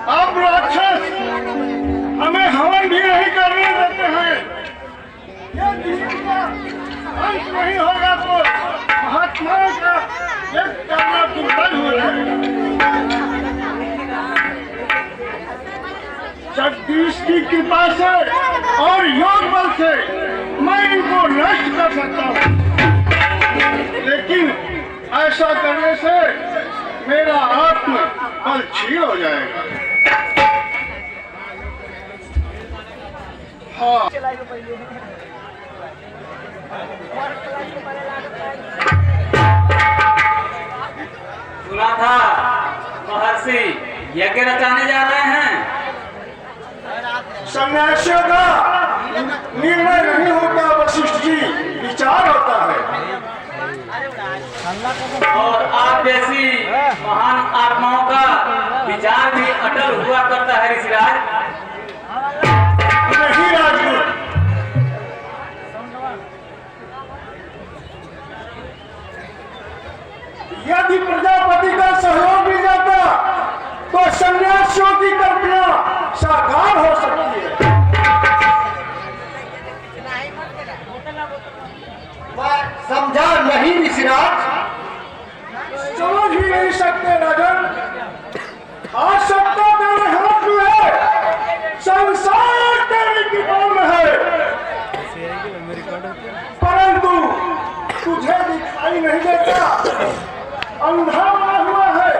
अब राक्षस हमें हवन भी नहीं करने देते हैं। ये जीवन का अंत नहीं होगा तो महात्माओं का यज्ञ करना दुर्लभ हो जाएगा। जगदीश की कृपा से और योग बल से मैं इनको नष्ट कर सकता हूँ, लेकिन ऐसा करने से मेरा आत्म बल क्षीण हो जाएगा। हाँ, सुना था महर्षि यज्ञ रचाने जा रहे हैं। सन्यासियों का निर्णय नहीं होता वशिष्ठ जी, विचार होता है। और आप जैसी महान आत्माओं का विचार भी अटल हुआ करता है ऋषिराज। नहीं राजगुरु, यदि प्रजापति का सहयोग मिल जाता तो सन्यासियों की कल्पना साकार हो सकती है। समझा नहीं ऋषिराज? समझ ही नहीं सकते राजन। आज सत्ता तेरे हाथ में है, संसार तेरे गिरफ्त में है, परंतु तुझे दिखाई नहीं देता, अंधा बना हुआ है।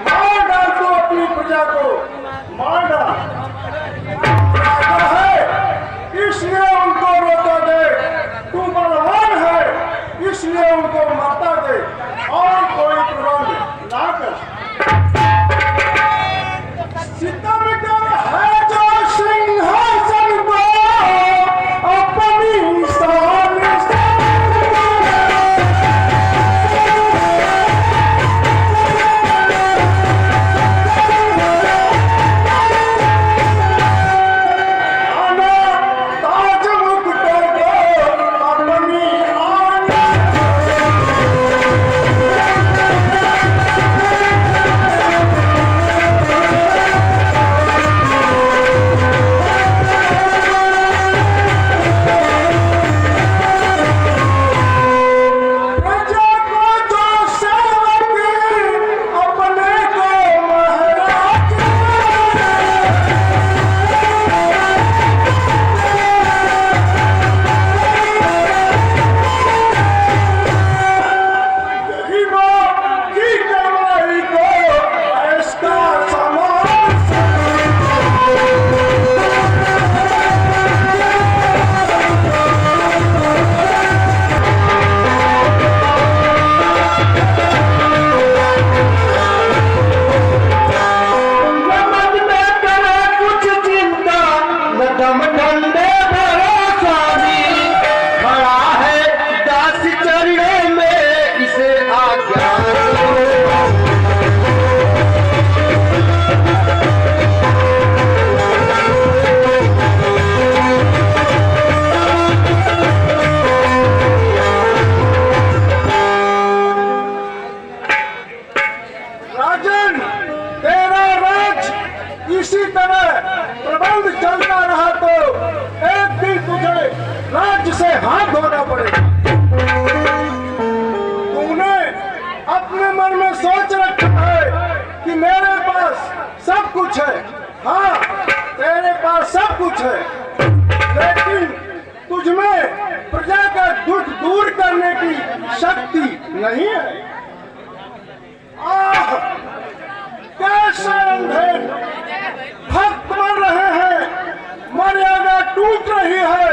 मार डाल तो अपनी प्रजा को, मार डाल। राजा है इसलिए उनको रोता दे, तू बलवान है इसलिए उनको मारता दे, और कोई प्रबंध ना कर। सितम कर है जो सिंहासन को अपनी शान से आना ताज मुकुट को अपनी आन प्रजा को जो सेवक अपने को महाराज गरीबों की कमाई को इसका समान नमक में करे कुछ चिंता, न दम ठंडे भरोसा भी। खड़ा है दास चरणों में, इसे आज्ञा दो। राजन, तेरा राज इसी तरह प्रबंध चलता रहा तो एक दिन तुझे राज्य से हाथ धोना पड़ेगा। तूने अपने मन में सोच रखा है कि मेरे पास सब कुछ है। हाँ, तेरे पास सब कुछ है, लेकिन तुझमें प्रजा का दुख दूर करने की शक्ति नहीं है। आह, कैसे अंधे भक्त मर रहे हैं, मर्यादा टूट रही है,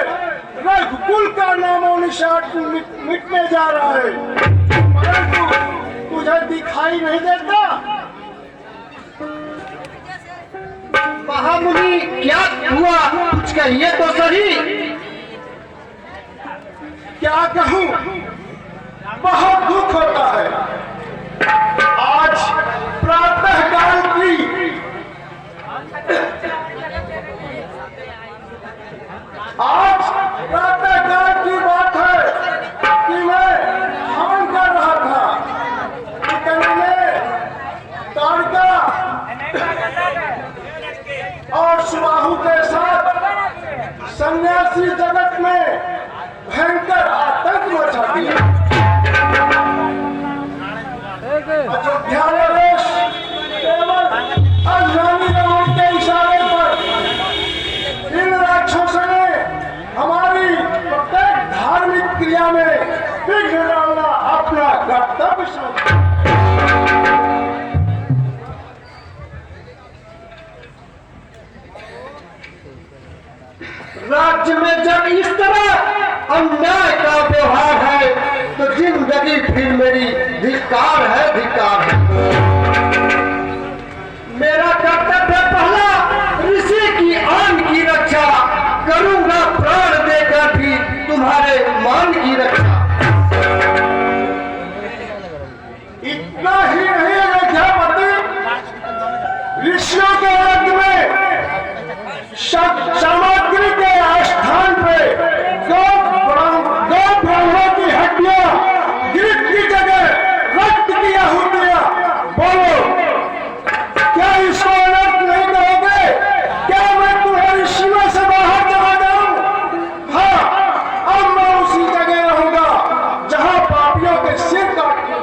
रघुकुल का नामो निशान मिटने जा रहा है, परंतु तुझे दिखाई नहीं देता। महामुनि क्या हुआ, कुछ कहिए तो सही। क्या कहूं, बहुत दुख होता है। आज प्रातः काल की और सुबाहु के साथ सन्यासी जगत में भयंकर आतंक मचा दिया। अयोध्या में देश केवल अज्ञानी लोगों के इशारे पर इन राक्षसों ने हमारी प्रत्येक धार्मिक क्रिया में विघ्न डालना अपना कर्तव्य समझा। राज्य में जब इस तरह अन्याय का व्यवहार है तो जिंदगी फिर मेरी धिक्कार है, धिक्कार है। मेरा कर्तव्य पहला ऋषि की आन की रक्षा, करूंगा प्राण देकर भी तुम्हारे मान की रक्षा। इतना ही नहीं अयोध्यापति, ऋषियों के यज्ञ में सामग्री के स्थान पे गौ ब्राह्मणों की हड्डियां, गिरट की जगह रक्त की आहुतियां। बोलो, क्या इसको अलर्ट नहीं करोगे? क्या मैं तुम्हारी सीमा से बाहर चला जाऊं? हाँ, अब मैं उसी जगह रहूंगा जहां पापियों के सिर काटे।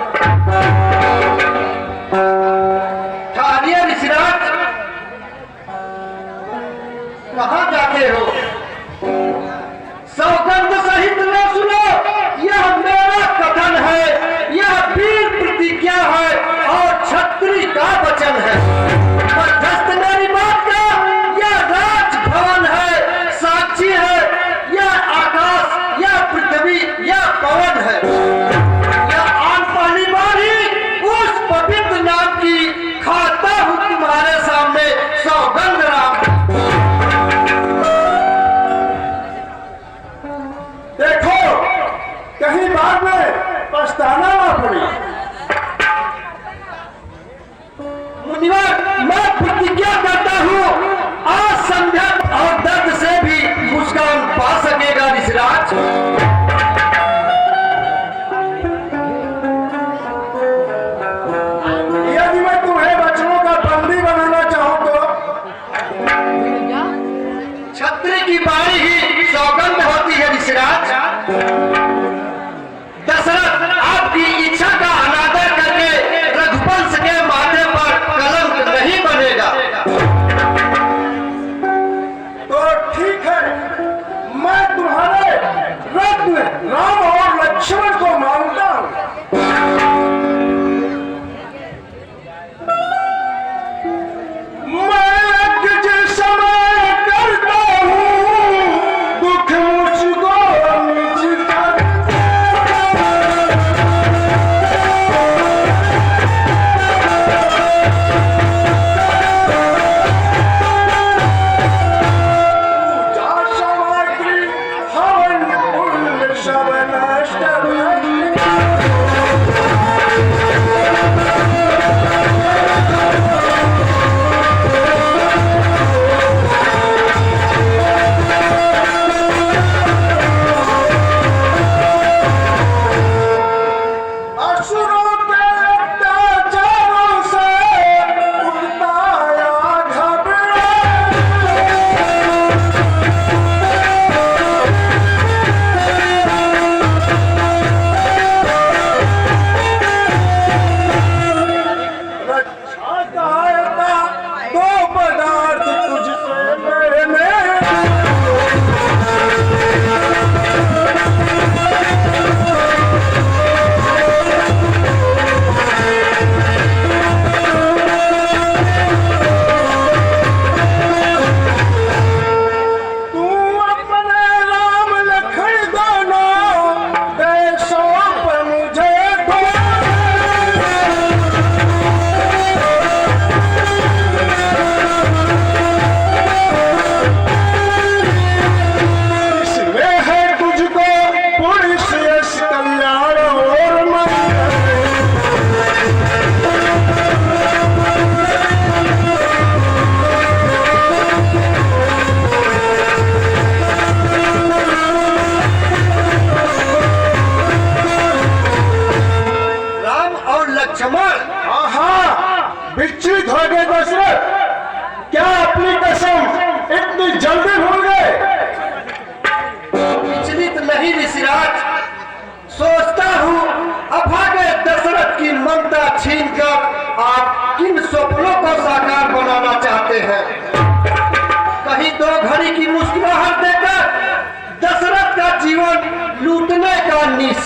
ठहरिए ऋषिराज, कहाँ जाते हो? सौगंध सहित न सुनो, यह मेरा कथन है, यह वीर प्रतिज्ञा है और क्षत्रिय का वचन है। मध्यस्थ मेरी बात का यह राजभवन है, साक्षी है, यह आकाश, यह पृथ्वी, यह पवन है। यह आन पहली बार ही उस पवित्र नाम की खाता हूँ तुम्हारे सामने, सौगंध राम। देखो, कहीं बाद में पछताना ना पड़े। मुनिवर, मैं प्रतिज्ञा करता हूँ, आज संध्या और दर्द से भी मुस्कान पा सकेगा ऋषिराज। यदि मैं तुम्हें बच्चों का बंदी बनाना चाहूं तो छत्री की बारी ही सौगंध होती है ऋषिराज। दशरथ आपकी इच्छा का अनादर करके रघुवंश के माथे पर कलंक नहीं बनेगा।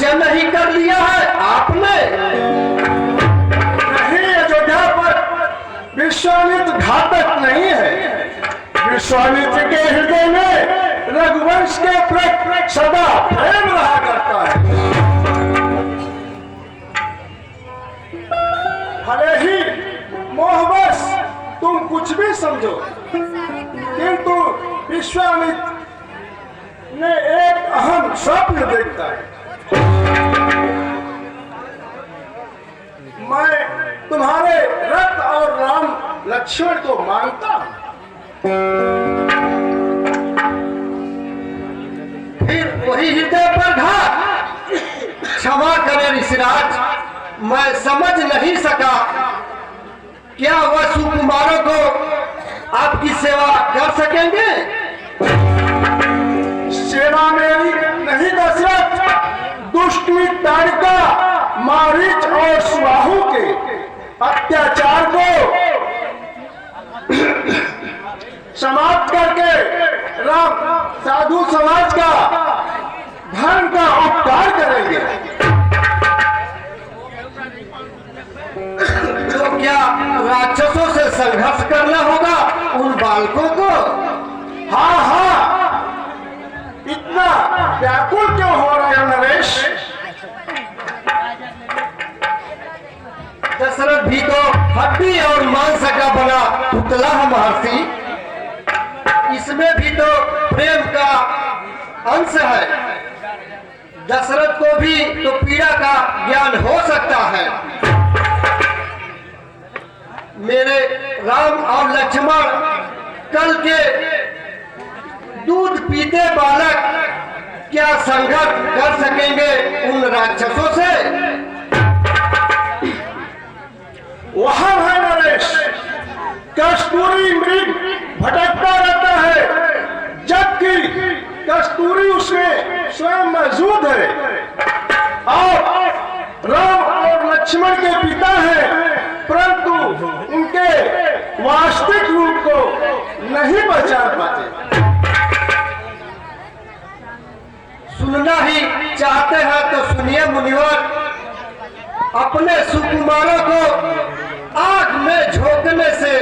निश्चय नहीं कर लिया है आपने? नहीं, अयोध्या पर विश्वामित्र घातक नहीं है। विश्वामित्र के हृदय में रघुवंश के प्रति सदा प्रेम रहा करता है। भले ही मोहवश तुम कुछ भी समझो, किंतु विश्वामित्र ने एक अहम स्वप्न देखता है। मैं तुम्हारे रथ और राम लक्ष्मण को मानता हूं। फिर वही हृदय पर घात। क्षमा करें ऋषिराज, मैं समझ नहीं सका। क्या वह सुकुमारों को आपकी सेवा कर सकेंगे? सेवा मेरी नहीं दशरथ, दुष्ट तारिका, मारीच और सुबाहु के अत्याचार को समाप्त करके राम साधु समाज का धर्म का उपकार करेंगे। तो क्या राक्षसों से संघर्ष करना होगा उन बालकों को? हाँ हाँ, इतना व्याकुल क्यों हो रहे हो नरेश? दशरथ भी तो हड्डी और मांस का बना पुतला है महर्षि। इसमें भी तो प्रेम का अंश है। दशरथ को भी तो पीड़ा का ज्ञान हो सकता है। मेरे राम और लक्ष्मण कल के दूध पीते बालक क्या संघर्ष कर सकेंगे उन राक्षसों से? वहां है नरेश, कस्तूरी मृग भटकता रहता है, जबकि कस्तूरी उसमें स्वयं मौजूद है। और राम और लक्ष्मण के पिता हैं, परंतु उनके वास्तविक रूप को नहीं पहचान पाते। सुनना ही चाहते हैं तो सुनिए मुनिवर। अपने सुकुमारों को आग में झोंकने से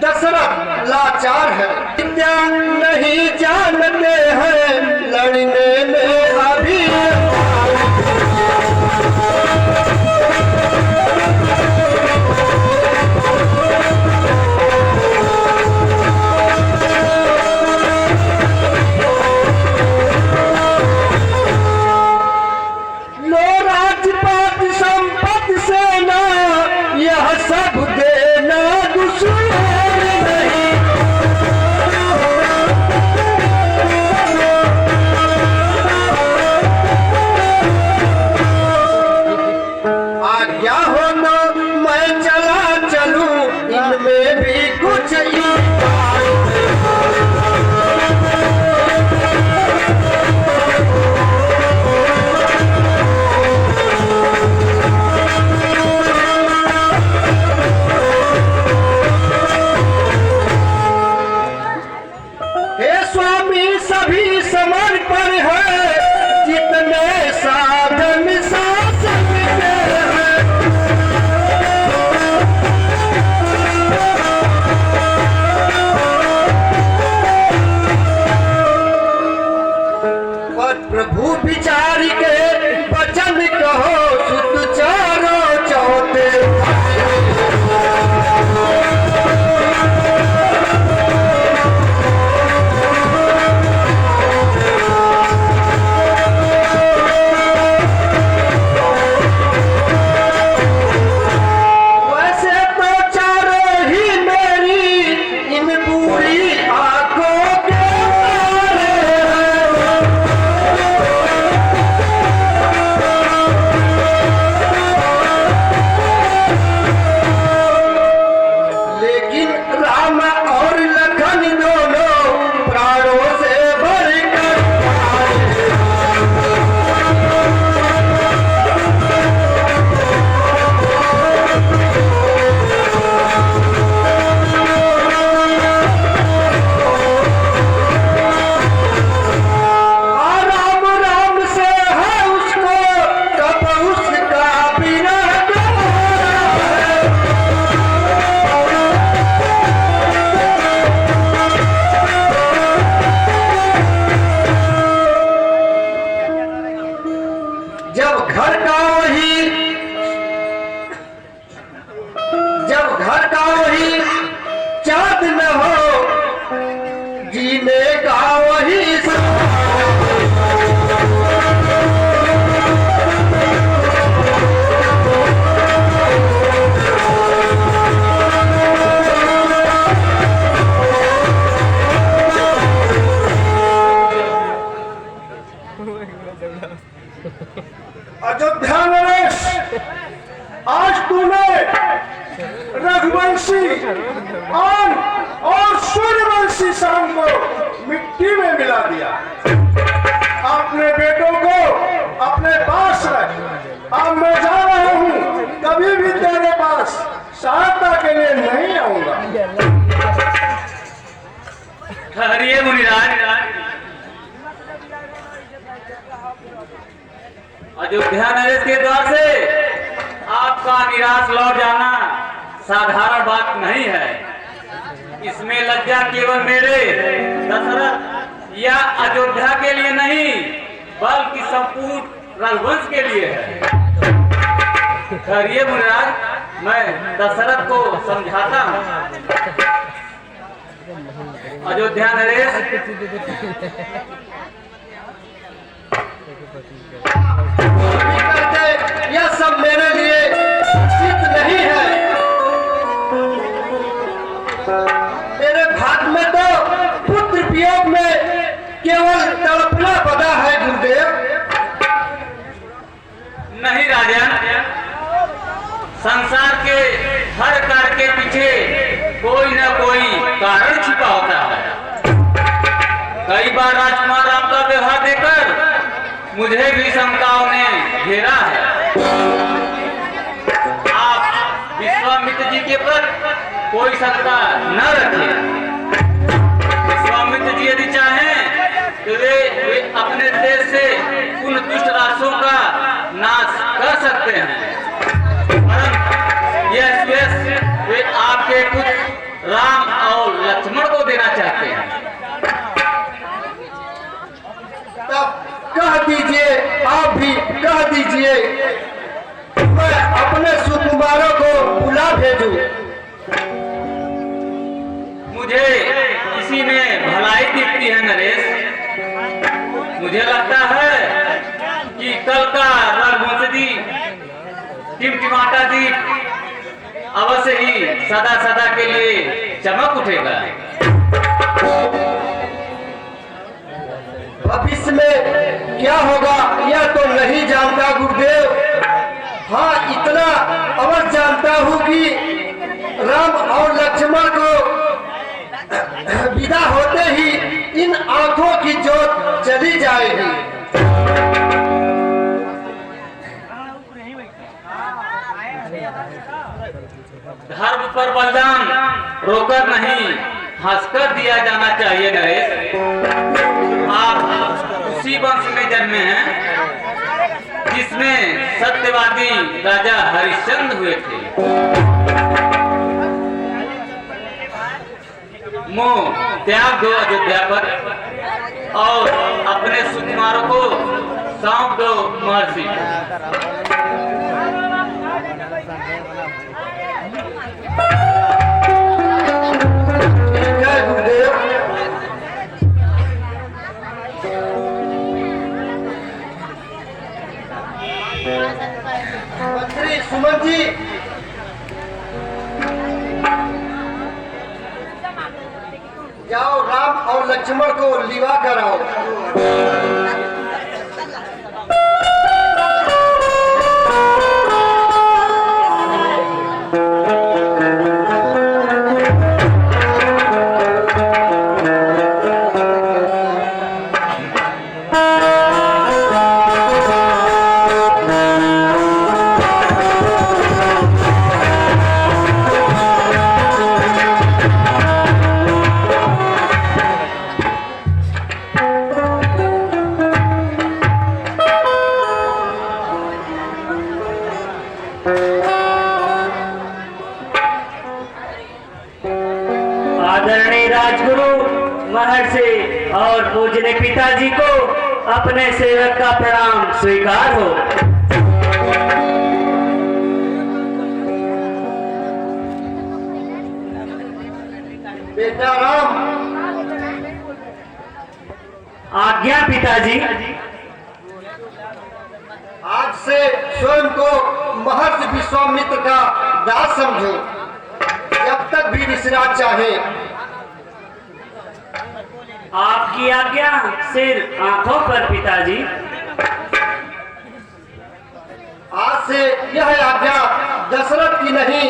दशरथ लाचार है। विद्या नहीं जानते हैं लड़ने में अभी। लो राजपाट संपत्ति सेना यह सब देना दुश्मन नहीं। आज्ञा हो ना मैं चला चलूं, इनमें भी कुछ हे स्वामी सभी समर्पण है, जितने साधन शासन में है। और प्रभु विचार के वचन कहो, सुत चारों चौथे। वैसे तो चारों ही मेरी इन पूरी आंखों के तारे हैं। लेकिन राम और लखन दोनों प्राणों से बढ़कर राम राम से है उसको न हो जीने का वही अयोध्या नरेश, आज तूने रघुवंशी और सूर्यवंशी शाम को मिट्टी में मिला दिया। अपने बेटों को अपने पास रख। अब मैं जा रहा हूँ, कभी भी तेरे पास सहायता के लिए नहीं आऊंगा। ठहरिए मुनिराज, अयोध्या नरेश के द्वार से आपका निराश लौट जाना साधारण बात नहीं है। इसमें लज्जा केवल मेरे दशरथ या अयोध्या के लिए नहीं, बल्कि संपूर्ण रघुवंश के लिए है। ठहरिए मुनिराज, मैं दशरथ को समझाता हूँ। अयोध्या नरेश, यह सब मेरे लिए उचित नहीं है। मेरे भाग में तो पुत्र वियोग में केवल तड़पना बना है गुरुदेव। नहीं राजन, संसार के हर कार्य के पीछे कोई न कोई कारण छिपा होता है। कई बार राजकुमार राम का व्यवहार देकर मुझे भी शंकाओं ने घेरा है। आप विश्वामित्र जी के प्रति कोई शंका न रखें। विश्वामित्र जी यदि चाहें तो वे अपने देश से उन दुष्ट राक्षसों का नाश कर सकते हैं, परंतु यह श्रेष्ठ वे आपके पुत्र राम और लक्ष्मण को देना चाहते हैं। तब कह दीजिए, आप भी कह दीजिए, मैं अपने सुकुमारों को बुला भेजूं। मुझे इसी में भलाई दिखती है नरेश। मुझे लगता है कि कल का रघुवंशी टिमटिमाता दीप अवश्य ही सदा सदा के लिए चमक उठेगा। भविष्य में क्या होगा यह तो नहीं जानता गुरुदेव। हाँ, इतना अवश्य जानता हूँ कि राम और लक्ष्मण को विदा होते ही इन आंखों की जोत चली जाएगी। धर्म पर बलिदान रोकर नहीं, हंसकर दिया जाना चाहिए नरेश। आप उसी वंश में जन्मे हैं जिसमें सत्यवादी राजा हरिश्चंद्र हुए थे। मोह त्याग दो अयोध्या पर और अपने सुकुमारों को सौंप दो महर्षि को। जय गुरुदेव। मंत्री सुमन जी, जाओ राम और लक्ष्मण को लिवा कराओ। आदरणीय राजगुरु महर्षि और पूजनीय पिताजी को अपने सेवक का प्रणाम स्वीकार हो। बेटा राम। आज्ञा पिताजी। आज से स्वयं को महर्षि विश्वामित्र का दास समझो, जब तक भी ऋषिराज चाहे। आपकी आज्ञा सिर आंखों पर पिताजी। आज से यह आज्ञा दशरथ की नहीं,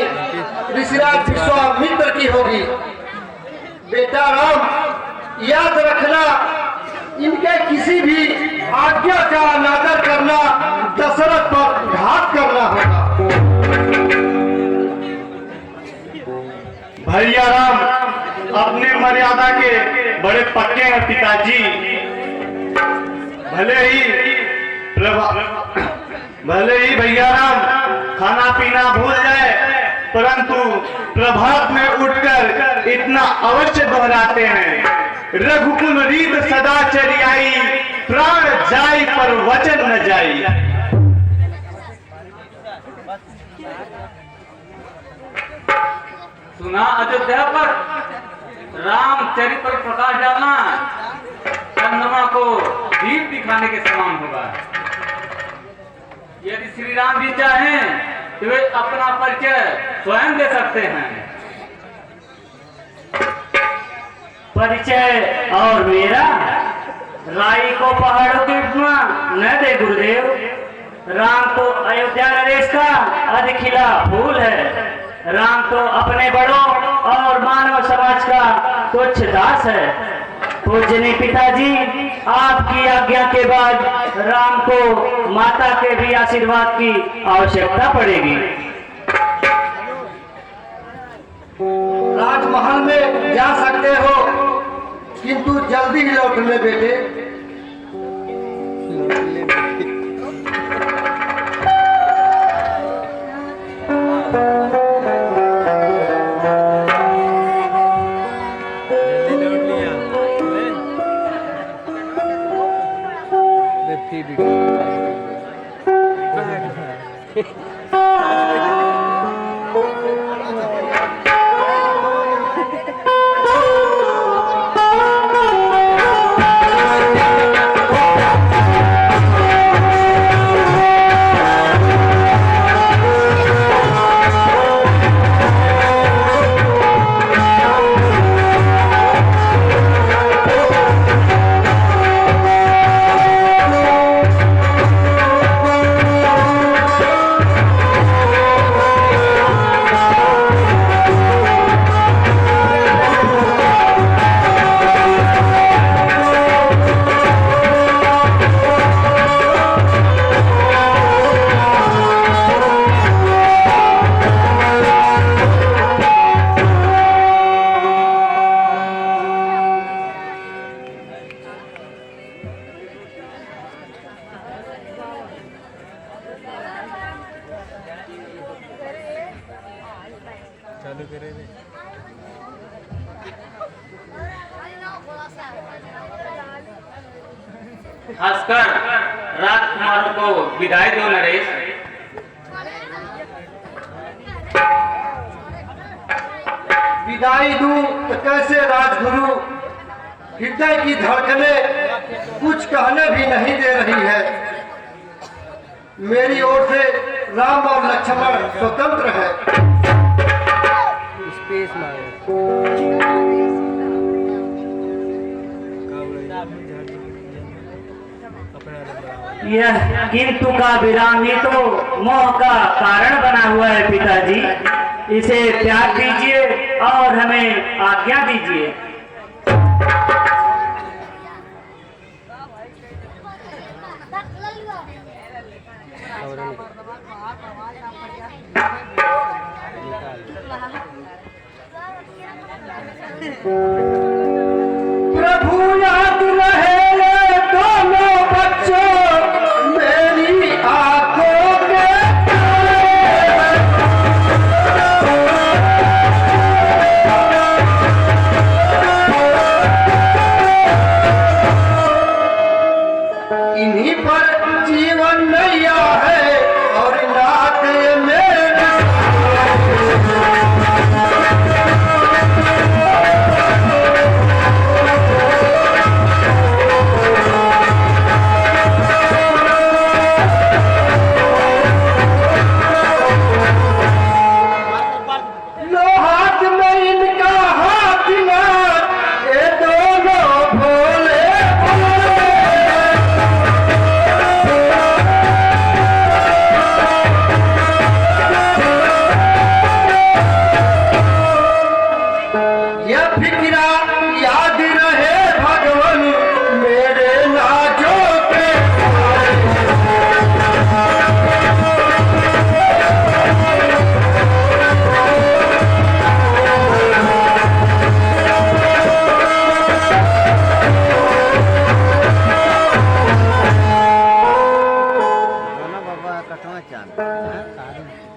ऋषिराज विश्वामित्र की होगी। बेटा राम, याद रखना, इनके किसी भी आज्ञा का अनादर करना दशरथ पर घात करना होगा। भैया राम अपने मर्यादा के बड़े पक्के हैं पिताजी। भले ही भैया राम खाना पीना भूल जाए, परंतु प्रभात में उठकर इतना अवश्य दोहराते हैं, रघुकुल रीत सदा चली आई, प्राण जाई पर वचन न जाई। सुना अयोध्या पर रामचरित पर प्रकाश डालना चंद्रमा को दीप दिखाने के समान होगा। यदि श्री राम जी चाहें तो वे अपना परिचय स्वयं दे सकते हैं। परिचय और मेरा? राई को पहाड़ों की उपमा न दे गुरुदेव। राम तो अयोध्या नरेश का अधिखिला फूल है। राम तो अपने बड़ों और मानव समाज का तुच्छ दास है। पूजनीय पिताजी, आपकी आज्ञा के बाद राम को माता के भी आशीर्वाद की आवश्यकता पड़ेगी। राजमहल में जा सकते हो, किंतु जल्दी ही लौटने बेटे। खासकर राजकुमार को विदाई दो नरेश। विदाई दूं तो कैसे राजगुरु? हृदय की धड़कनें कुछ कहने भी नहीं दे रही है। मेरी ओर से राम और लक्ष्मण स्वतंत्र है। यह किंतु का विराम ही तो मोह का कारण बना हुआ है पिताजी। इसे त्याग दीजिए और हमें आज्ञा दीजिए। प्रभु याद रहे दोनों बच्चों मेरी आंखों के। इन्हीं पर जीवन नैया है और नाथ मेरे। फिक्रा याद रहे भगवान मेरे नाजों के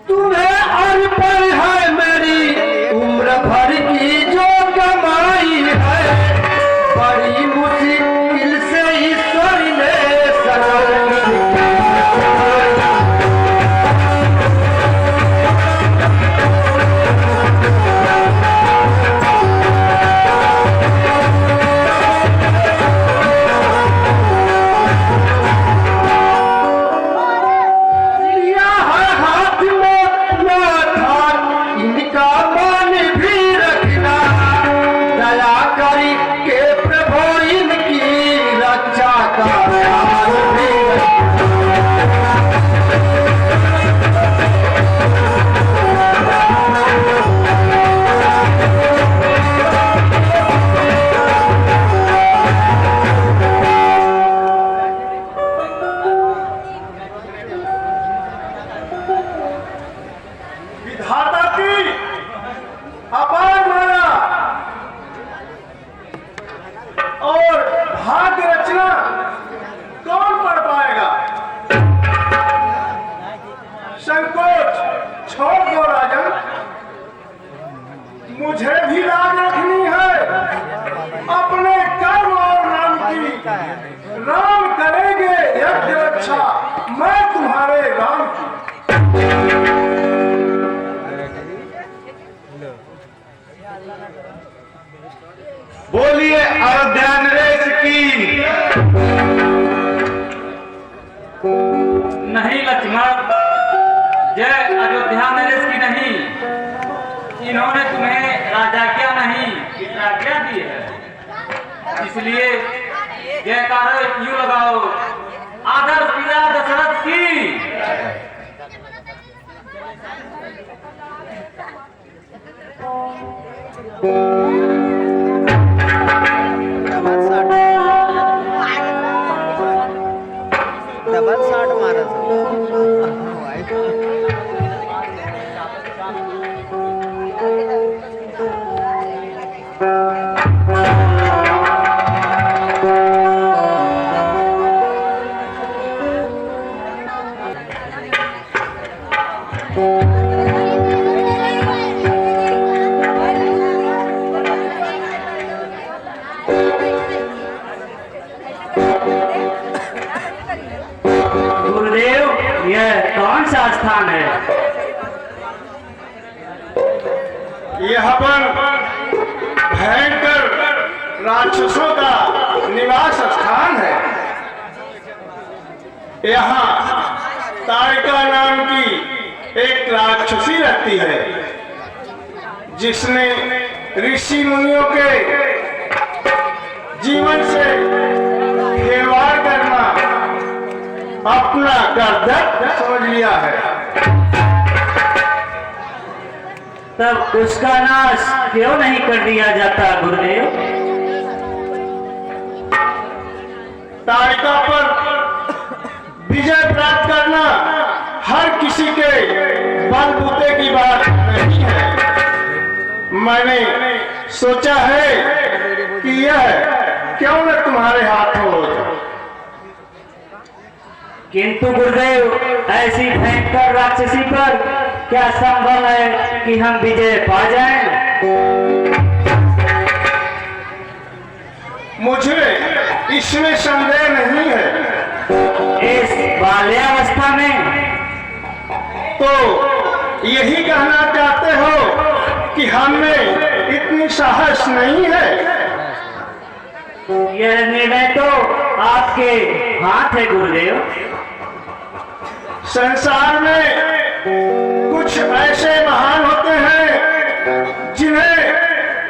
तुम्हें अर्पण है मेरी उम्र भर की जो कमाई है बड़ी मुश्किल से ईश्वर ने लिया है हाथ में अपना धान इनका मान भी रखना दया करी के प्रभु इनकी रक्षा का ध्यान भी रखना। विधाता की अपार माया और भाग्य रचना कौन पढ़ पाएगा। संकोच छोड़ दो राजन, मुझे भी लाज रखनी है अपने कर्म और नाम की। राम करेंगे यज्ञ रक्षा, मैं तुम्हारे राम की। बोलिए अयोध्या नरेश की। नहीं लक्ष्मण, जय अयोध्या नरेश की नहीं। इन्होंने तुम्हें राजाज्ञा नहीं पित्राज्ञा दी है, इसलिए जयकारा यूं लगाओ, आदर्श पिता दशरथ की। डबल शॉट मारा गुरुदेव, यह कौन सा स्थान है? यह वन भयंकर राक्षसों का निवास स्थान है। यहाँ तारिका नाम की एक राक्षसी रहती है, जिसने ऋषि मुनियों के जीवन से खिलवाड़ करना अपना कर्तव्य समझ लिया है। तब उसका नाश क्यों नहीं कर दिया जाता गुरुदेव? तारिका पर विजय प्राप्त करना हर किसी के बलबूते की बात नहीं है। मैंने सोचा है कि यह क्यों न तुम्हारे हाथों हो जाए। किंतु गुरुदेव, ऐसी भयंकर राक्षसी पर क्या संभव है कि हम विजय पा जाएं? मुझे इसमें संदेह नहीं है। इस बाल्यावस्था में तो यही कहना चाहते हो कि हमें इतनी साहस नहीं है। यह निर्णय तो आपके हाथ है गुरुदेव। संसार में कुछ ऐसे महान होते हैं जिन्हें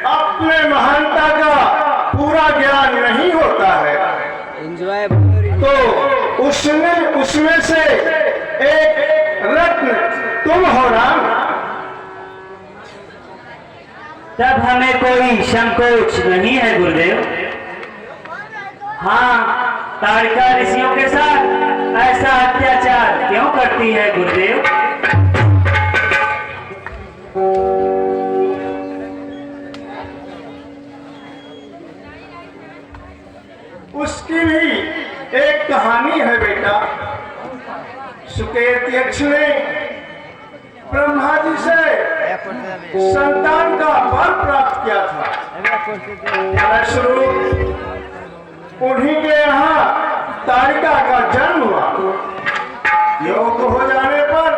अपने महानता का पूरा ज्ञान नहीं होता है। एंजॉय तो उसमें से एक रत्न तुम हो राम। तब हमें कोई संकोच नहीं है गुरुदेव। हाँ, ताड़का ऋषियों के साथ ऐसा अत्याचार क्यों करती है गुरुदेव? उसकी भी एक कहानी है बेटा। सुकेत यक्ष ने ब्रह्मा जी से संतान का वर प्राप्त किया था। स्वरूप उन्हीं के यहाँ ताड़का का जन्म हुआ। योग हो जाने पर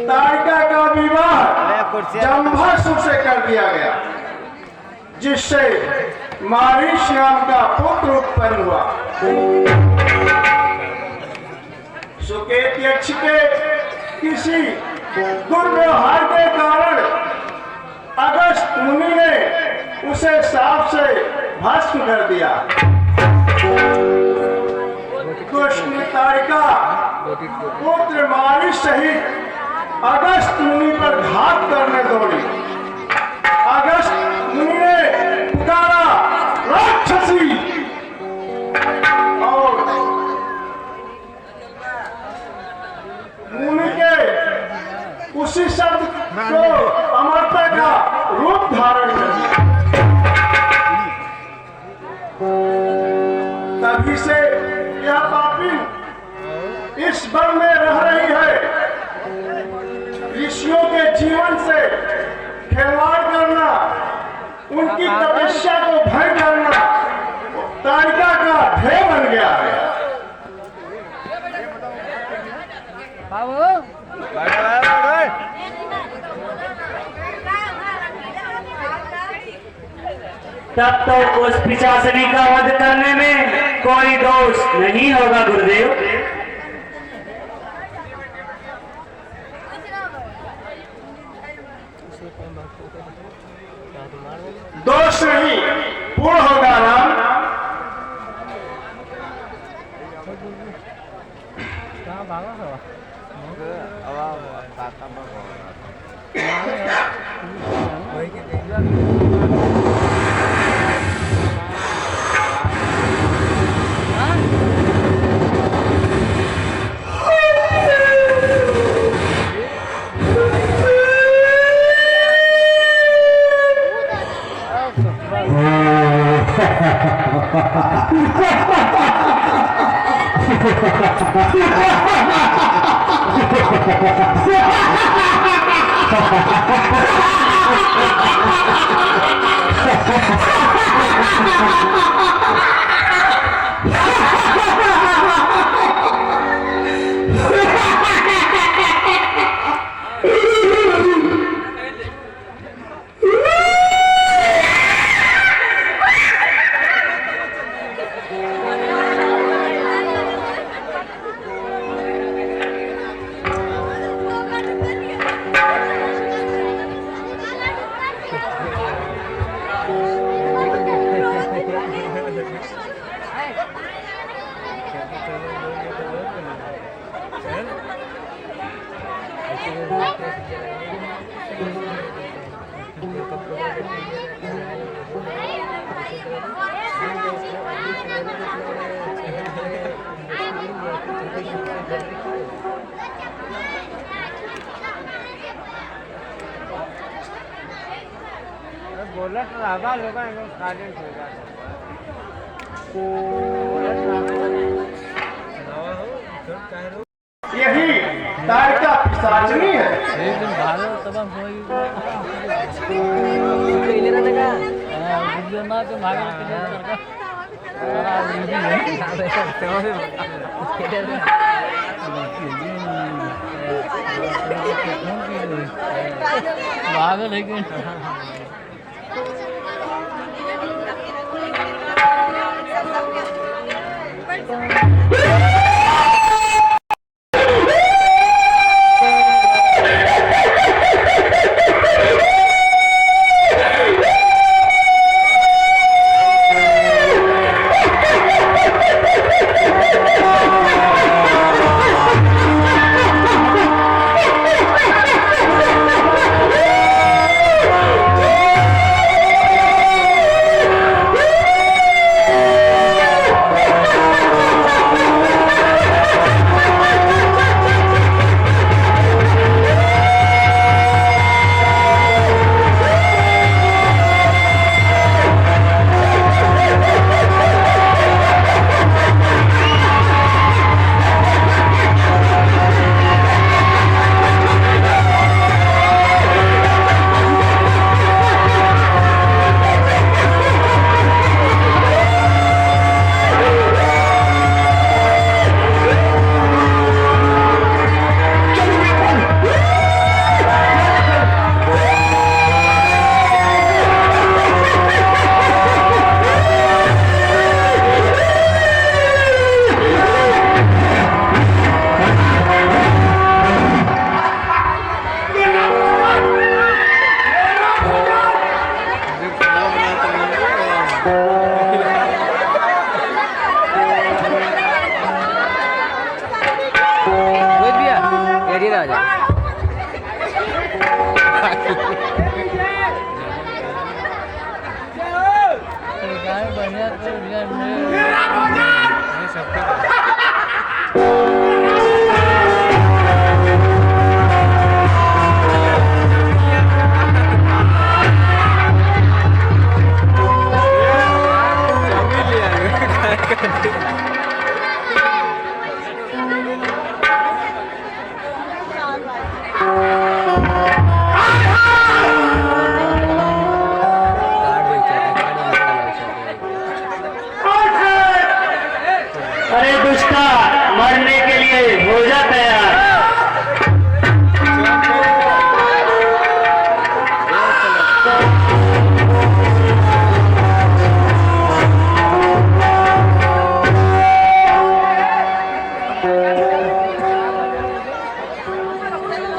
ताड़का का विवाह जम्भासुर से कर दिया गया, जिससे मारीच नाम का पुत्र उत्पन्न हुआ। सुकेत यक्ष के किसी दुर्व्यवहार के कारण अगस्त मुनि ने उसे साप से भस्म कर दिया। कृष्ण ताड़का पुत्र मारीच सहित अगस्त मुनि पर घात करने दौड़ी। अगस्त मुनि ने पुकारा, राक्षसी, और मुनि के उसी शब्द को अमरता का रूप धारण कर दिया। तभी से यह पापी इस वन में रह रही है। ऋषियों के जीवन से खिलवाड़ करना, उनकी तपस्या को भंग करना ताड़का का ध्येय बन गया है। तब तो उस पिशाचिनी का वध करने में कोई दोष नहीं होगा गुरुदेव। दोष नहीं, पूर्ण होगा राम। बोलत रागा लोग काले यही ताड़का पिशाचिनी है। पागल है कि रोहित भैया एरिया आ जा बढ़िया तो अरे दुष्टा, मरने के लिए हो जा तैयार।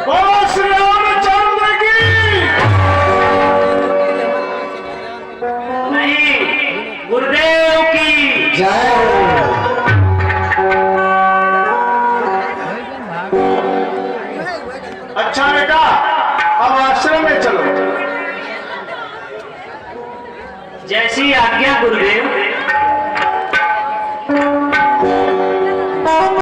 बोलो श्री रामचंद्र की। नहीं, गुरुदेव की अच्छा बेटा, अब आश्रम में चलो। जैसी आज्ञा गुरुदेव।